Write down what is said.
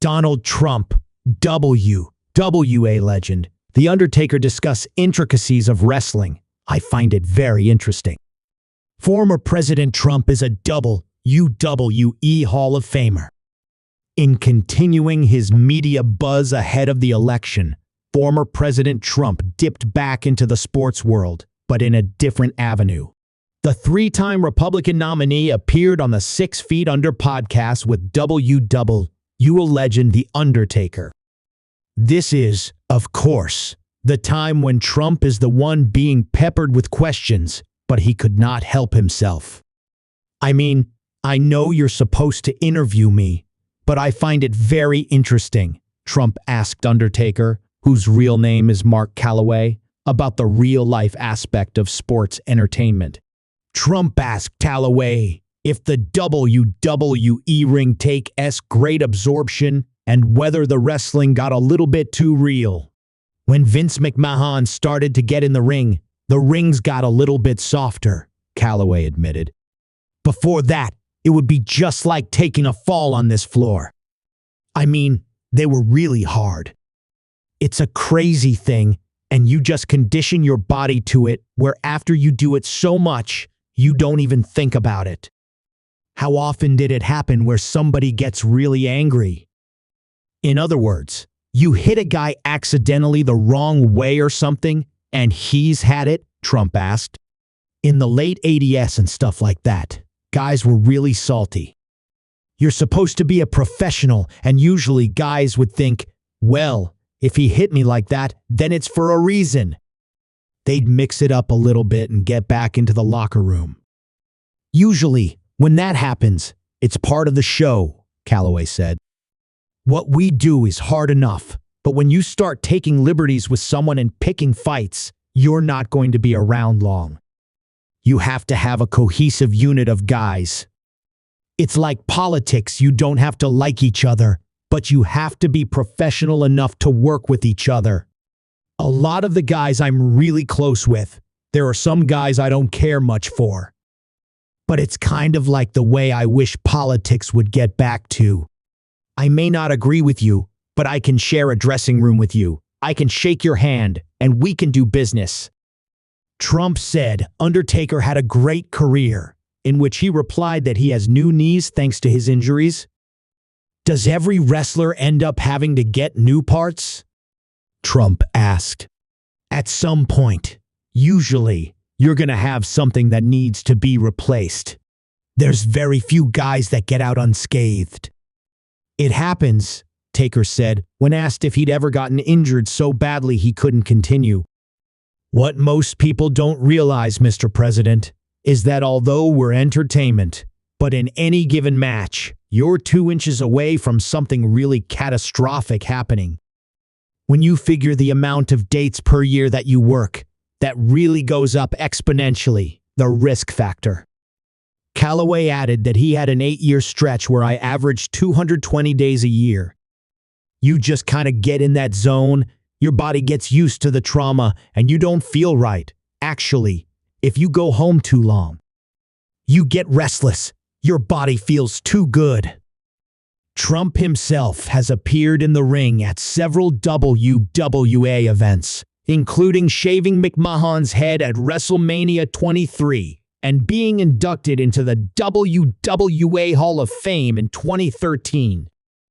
Donald Trump, WWA legend, The Undertaker discuss intricacies of wrestling. I find it very interesting. Former President Trump is a WWE Hall of Famer. In continuing his media buzz ahead of the election, former President Trump dipped back into the sports world, but in a different avenue. The three-time Republican nominee appeared on the 6 Feet Under podcast with WWE legend The Undertaker. This is, of course, the time when Trump is the one being peppered with questions, but he could not help himself. I mean, I know you're supposed to interview me, but I find it very interesting, Trump asked Undertaker, whose real name is Mark Calloway, about the real-life aspect of sports entertainment. Trump asked Calloway if the WWE ring takes great absorption and whether the wrestling got a little bit too real. When Vince McMahon started to get in the rings got a little bit softer, Calloway admitted. Before that, it would be just like taking a fall on this floor. I mean, they were really hard. It's a crazy thing, and you just condition your body to it, where after you do it so much, you don't even think about it. How often did it happen where somebody gets really angry? In other words, you hit a guy accidentally the wrong way or something, and he's had it, Trump asked. In the late 80s and stuff like that, guys were really salty. You're supposed to be a professional, and usually guys would think, well, if he hit me like that, then it's for a reason. They'd mix it up a little bit and get back into the locker room. Usually, when that happens, it's part of the show, Calloway said. What we do is hard enough, but when you start taking liberties with someone and picking fights, you're not going to be around long. You have to have a cohesive unit of guys. It's like politics. You don't have to like each other, but you have to be professional enough to work with each other. A lot of the guys I'm really close with, there are some guys I don't care much for. But it's kind of like the way I wish politics would get back to. I may not agree with you, but I can share a dressing room with you. I can shake your hand, and we can do business. Trump said Undertaker had a great career, in which he replied that he has new knees thanks to his injuries. Does every wrestler end up having to get new parts? Trump asked. At some point, usually, you're going to have something that needs to be replaced. There's very few guys that get out unscathed. It happens, Taker said, when asked if he'd ever gotten injured so badly he couldn't continue. What most people don't realize, Mr. President, is that although we're entertainment, but in any given match, you're 2 inches away from something really catastrophic happening. When you figure the amount of dates per year that you work, that really goes up exponentially, the risk factor. Calloway added that he had an 8-year stretch where I averaged 220 days a year. You just kind of get in that zone, your body gets used to the trauma, and you don't feel right. Actually, if you go home too long, you get restless. Your body feels too good. Trump himself has appeared in the ring at several WWA events, including shaving McMahon's head at WrestleMania 23 and being inducted into the WWA Hall of Fame in 2013.